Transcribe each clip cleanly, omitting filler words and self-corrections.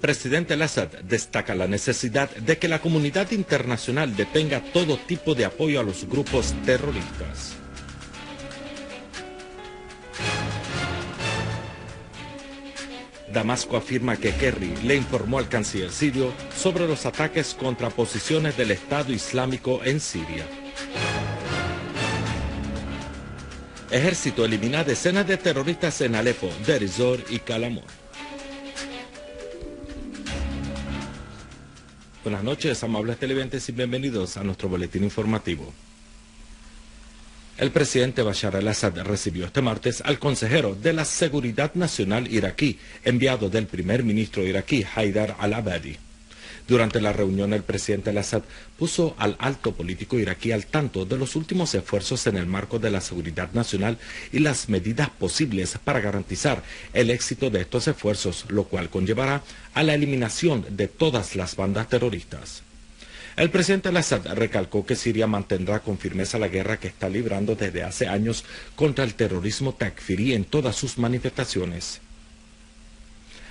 presidente al-Assad destaca la necesidad de que la comunidad internacional detenga todo tipo de apoyo a los grupos terroristas. Damasco afirma que Kerry le informó al canciller sirio sobre los ataques contra posiciones del Estado Islámico en Siria. Ejército elimina decenas de terroristas en Alepo, Deir ez-Zor y Kalamur. Buenas noches, amables televidentes, y bienvenidos a nuestro boletín informativo. El presidente Bashar al-Assad recibió este martes al consejero de la Seguridad Nacional iraquí, enviado del primer ministro iraquí, Haidar al-Abadi. Durante la reunión, el presidente al-Assad puso al alto político iraquí al tanto de los últimos esfuerzos en el marco de la seguridad nacional y las medidas posibles para garantizar el éxito de estos esfuerzos, lo cual conllevará a la eliminación de todas las bandas terroristas. El presidente al-Assad recalcó que Siria mantendrá con firmeza la guerra que está librando desde hace años contra el terrorismo takfirí en todas sus manifestaciones.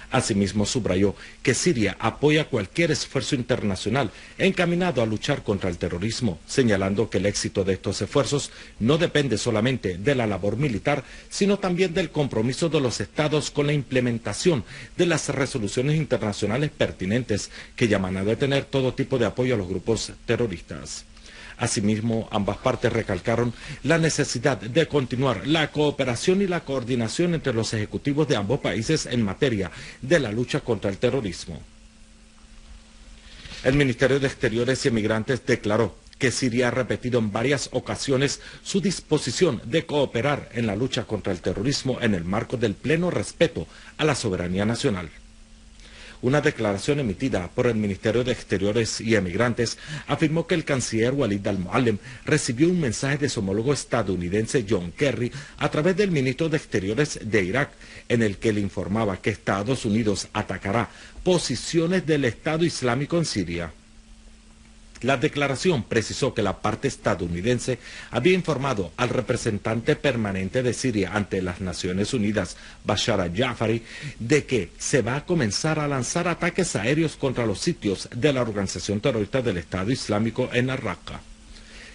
Asimismo, subrayó que Siria apoya cualquier esfuerzo internacional encaminado a luchar contra el terrorismo, señalando que el éxito de estos esfuerzos no depende solamente de la labor militar, sino también del compromiso de los estados con la implementación de las resoluciones internacionales pertinentes que llaman a detener todo tipo de apoyo a los grupos terroristas. Asimismo, ambas partes recalcaron la necesidad de continuar la cooperación y la coordinación entre los ejecutivos de ambos países en materia de la lucha contra el terrorismo. El Ministerio de Exteriores y Emigrantes declaró que Siria ha repetido en varias ocasiones su disposición de cooperar en la lucha contra el terrorismo en el marco del pleno respeto a la soberanía nacional. Una declaración emitida por el Ministerio de Exteriores y Emigrantes afirmó que el canciller Walid al-Muallim recibió un mensaje de su homólogo estadounidense John Kerry a través del ministro de Exteriores de Irak, en el que le informaba que Estados Unidos atacará posiciones del Estado Islámico en Siria. La declaración precisó que la parte estadounidense había informado al representante permanente de Siria ante las Naciones Unidas, Bashar al-Jafari, de que se va a comenzar a lanzar ataques aéreos contra los sitios de la organización terrorista del Estado Islámico en Raqqa.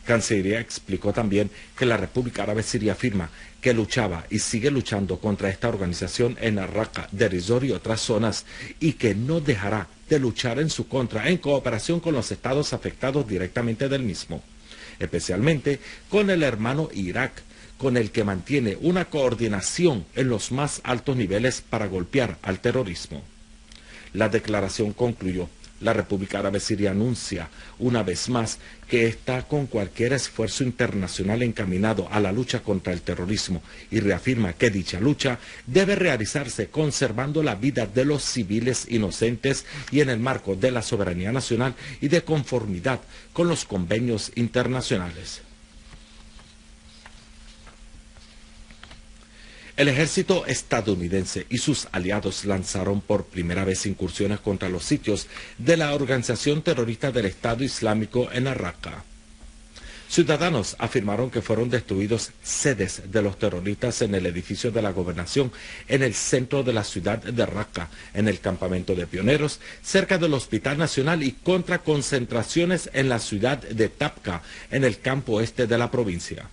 Cancillería explicó también que la República Árabe Siria afirma que luchaba y sigue luchando contra esta organización en Raqqa, Deir ez-Zor y otras zonas, y que no dejará de luchar en su contra en cooperación con los estados afectados directamente del mismo, especialmente con el hermano Irak, con el que mantiene una coordinación en los más altos niveles para golpear al terrorismo. La declaración concluyó: la República Árabe Siria anuncia una vez más que está con cualquier esfuerzo internacional encaminado a la lucha contra el terrorismo y reafirma que dicha lucha debe realizarse conservando la vida de los civiles inocentes y en el marco de la soberanía nacional y de conformidad con los convenios internacionales. El ejército estadounidense y sus aliados lanzaron por primera vez incursiones contra los sitios de la organización terrorista del Estado Islámico en Raqqa. Ciudadanos afirmaron que fueron destruidos sedes de los terroristas en el edificio de la gobernación en el centro de la ciudad de Raqqa, en el campamento de pioneros, cerca del Hospital Nacional, y contra concentraciones en la ciudad de Tabqa, en el campo este de la provincia.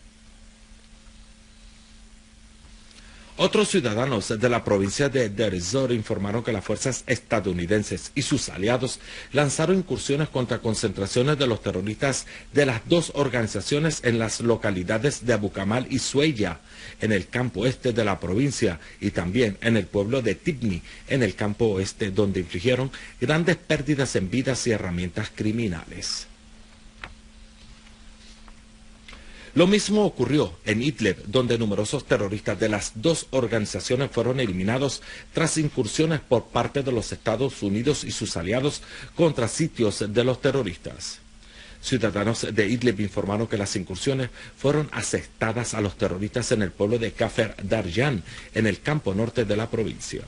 Otros ciudadanos de la provincia de Deir ez-Zor informaron que las fuerzas estadounidenses y sus aliados lanzaron incursiones contra concentraciones de los terroristas de las dos organizaciones en las localidades de Abu Kamal y Sueya, en el campo este de la provincia, y también en el pueblo de Tibni, en el campo oeste, donde infligieron grandes pérdidas en vidas y herramientas criminales. Lo mismo ocurrió en Idlib, donde numerosos terroristas de las dos organizaciones fueron eliminados tras incursiones por parte de los Estados Unidos y sus aliados contra sitios de los terroristas. Ciudadanos de Idlib informaron que las incursiones fueron asestadas a los terroristas en el pueblo de Kafr Darjan, en el campo norte de la provincia.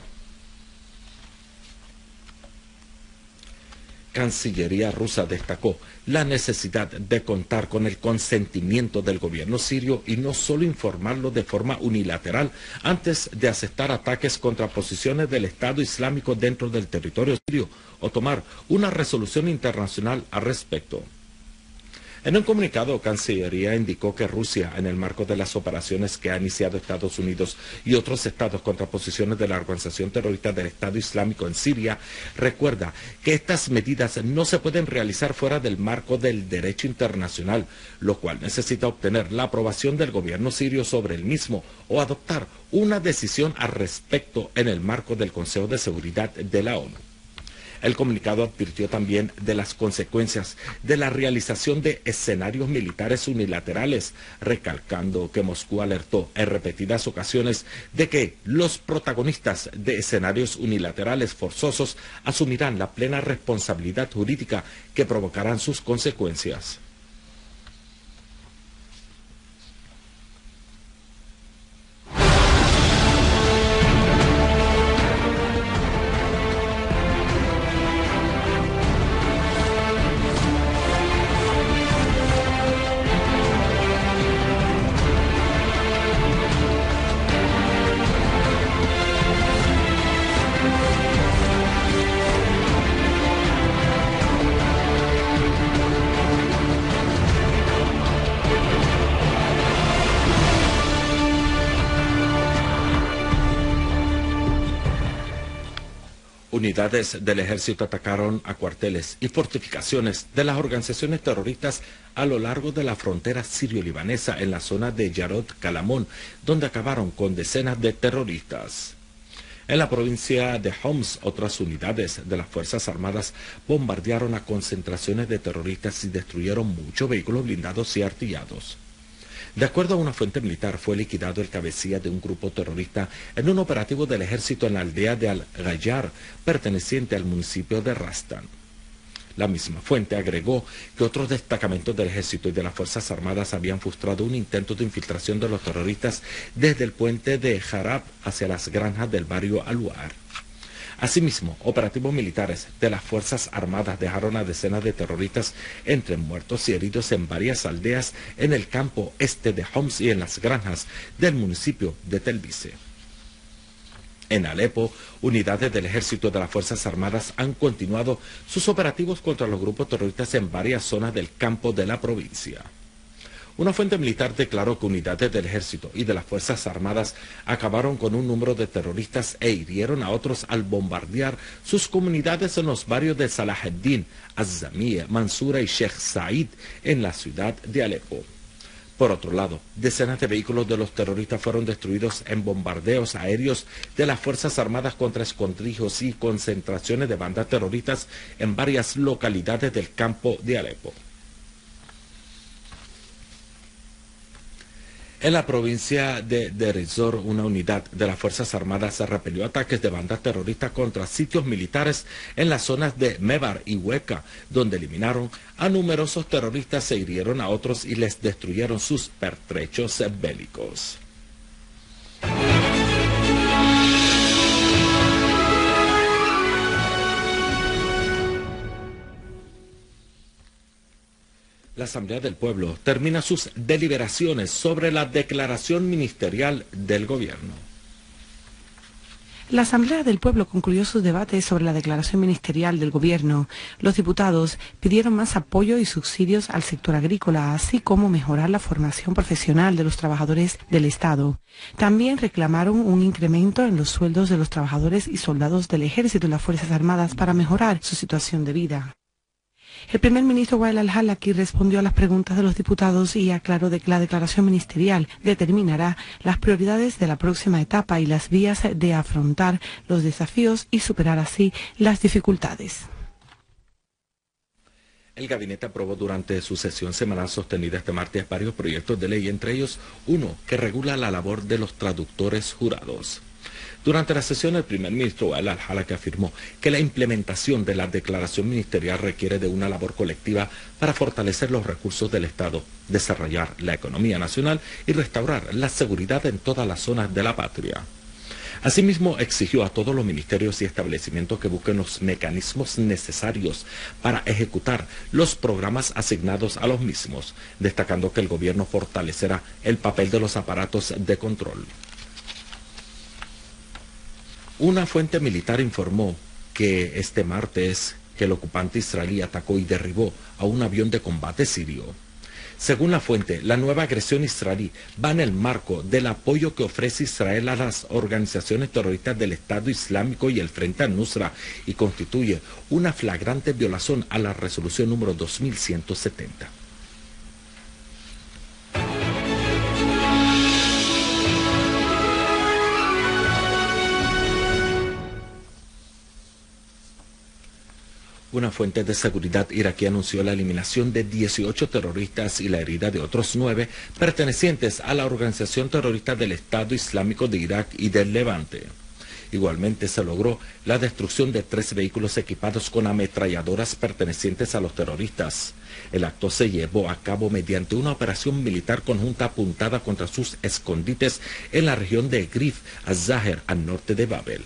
Cancillería rusa destacó la necesidad de contar con el consentimiento del gobierno sirio y no solo informarlo de forma unilateral antes de aceptar ataques contra posiciones del Estado Islámico dentro del territorio sirio o tomar una resolución internacional al respecto. En un comunicado, Cancillería indicó que Rusia, en el marco de las operaciones que ha iniciado Estados Unidos y otros estados contra posiciones de la organización terrorista del Estado Islámico en Siria, recuerda que estas medidas no se pueden realizar fuera del marco del derecho internacional, lo cual necesita obtener la aprobación del gobierno sirio sobre el mismo o adoptar una decisión al respecto en el marco del Consejo de Seguridad de la ONU. El comunicado advirtió también de las consecuencias de la realización de escenarios militares unilaterales, recalcando que Moscú alertó en repetidas ocasiones de que los protagonistas de escenarios unilaterales forzosos asumirán la plena responsabilidad jurídica que provocarán sus consecuencias. Unidades del ejército atacaron a cuarteles y fortificaciones de las organizaciones terroristas a lo largo de la frontera sirio-libanesa en la zona de Yarot Kalamon, donde acabaron con decenas de terroristas. En la provincia de Homs, otras unidades de las Fuerzas Armadas bombardearon a concentraciones de terroristas y destruyeron muchos vehículos blindados y artillados. De acuerdo a una fuente militar, fue liquidado el cabecilla de un grupo terrorista en un operativo del ejército en la aldea de Al-Ghayar, perteneciente al municipio de Rastan. La misma fuente agregó que otros destacamentos del ejército y de las Fuerzas Armadas habían frustrado un intento de infiltración de los terroristas desde el puente de Jarab hacia las granjas del barrio Al-War. Asimismo, operativos militares de las Fuerzas Armadas dejaron a decenas de terroristas entre muertos y heridos en varias aldeas en el campo este de Homs y en las granjas del municipio de Telbice. En Alepo, unidades del ejército y de las Fuerzas Armadas han continuado sus operativos contra los grupos terroristas en varias zonas del campo de la provincia. Una fuente militar declaró que unidades del ejército y de las Fuerzas Armadas acabaron con un número de terroristas e hirieron a otros al bombardear sus comunidades en los barrios de Salaheddin, Azzamiya, Mansura y Sheikh Said en la ciudad de Alepo. Por otro lado, decenas de vehículos de los terroristas fueron destruidos en bombardeos aéreos de las Fuerzas Armadas contra escondrijos y concentraciones de bandas terroristas en varias localidades del campo de Alepo. En la provincia de Deir ez-Zor, una unidad de las Fuerzas Armadas repelió ataques de bandas terroristas contra sitios militares en las zonas de Mebar y Hueca, donde eliminaron a numerosos terroristas e hirieron a otros y les destruyeron sus pertrechos bélicos. La Asamblea del Pueblo termina sus deliberaciones sobre la declaración ministerial del gobierno. La Asamblea del Pueblo concluyó sus debates sobre la declaración ministerial del Gobierno. Los diputados pidieron más apoyo y subsidios al sector agrícola, así como mejorar la formación profesional de los trabajadores del Estado. También reclamaron un incremento en los sueldos de los trabajadores y soldados del Ejército y las Fuerzas Armadas para mejorar su situación de vida. El primer ministro Wael al-Halaki respondió a las preguntas de los diputados y aclaró de que la declaración ministerial determinará las prioridades de la próxima etapa y las vías de afrontar los desafíos y superar así las dificultades. El gabinete aprobó durante su sesión semanal sostenida este martes varios proyectos de ley, entre ellos uno que regula la labor de los traductores jurados. Durante la sesión, el primer ministro Wael al-Halaki afirmó que la implementación de la declaración ministerial requiere de una labor colectiva para fortalecer los recursos del Estado, desarrollar la economía nacional y restaurar la seguridad en todas las zonas de la patria. Asimismo, exigió a todos los ministerios y establecimientos que busquen los mecanismos necesarios para ejecutar los programas asignados a los mismos, destacando que el gobierno fortalecerá el papel de los aparatos de control. Una fuente militar informó que este martes que el ocupante israelí atacó y derribó a un avión de combate sirio. Según la fuente, la nueva agresión israelí va en el marco del apoyo que ofrece Israel a las organizaciones terroristas del Estado Islámico y el Frente al-Nusra y constituye una flagrante violación a la resolución número 2170. Una fuente de seguridad iraquí anunció la eliminación de 18 terroristas y la herida de otros 9 pertenecientes a la organización terrorista del Estado Islámico de Irak y del Levante. Igualmente se logró la destrucción de 3 vehículos equipados con ametralladoras pertenecientes a los terroristas. El acto se llevó a cabo mediante una operación militar conjunta apuntada contra sus escondites en la región de Grif al-Zaher, al norte de Babel.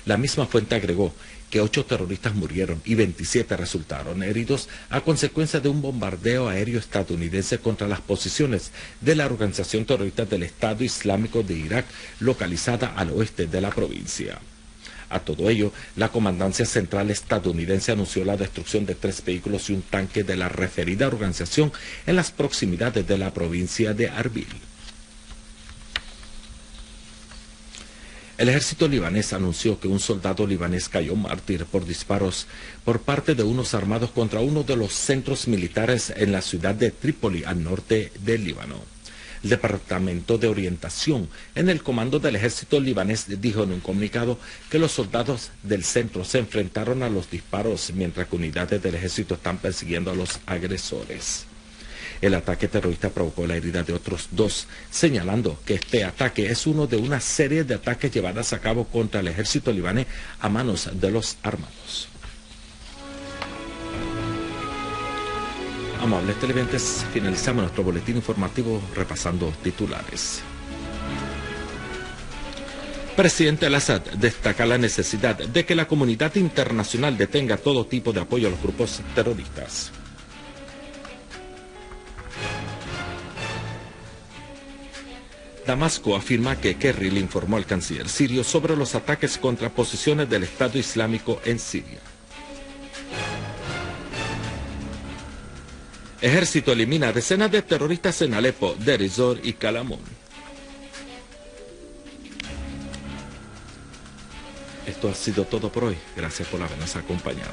La misma fuente agregó que 8 terroristas murieron y 27 resultaron heridos a consecuencia de un bombardeo aéreo estadounidense contra las posiciones de la organización terrorista del Estado Islámico de Irak, localizada al oeste de la provincia. A todo ello, la Comandancia Central estadounidense anunció la destrucción de 3 vehículos y un tanque de la referida organización en las proximidades de la provincia de Arbil. El ejército libanés anunció que un soldado libanés cayó mártir por disparos por parte de unos armados contra uno de los centros militares en la ciudad de Trípoli, al norte del Líbano. El Departamento de Orientación en el comando del ejército libanés dijo en un comunicado que los soldados del centro se enfrentaron a los disparos mientras que unidades del ejército están persiguiendo a los agresores. El ataque terrorista provocó la herida de otros 2, señalando que este ataque es uno de una serie de ataques llevadas a cabo contra el ejército libanés a manos de los armados. Amables televidentes, finalizamos nuestro boletín informativo repasando titulares. Presidente al-Assad destaca la necesidad de que la comunidad internacional detenga todo tipo de apoyo a los grupos terroristas. Damasco afirma que Kerry le informó al canciller sirio sobre los ataques contra posiciones del Estado Islámico en Siria. Ejército elimina decenas de terroristas en Alepo, Deir ez-Zor y Kalamon. Esto ha sido todo por hoy. Gracias por habernos acompañado.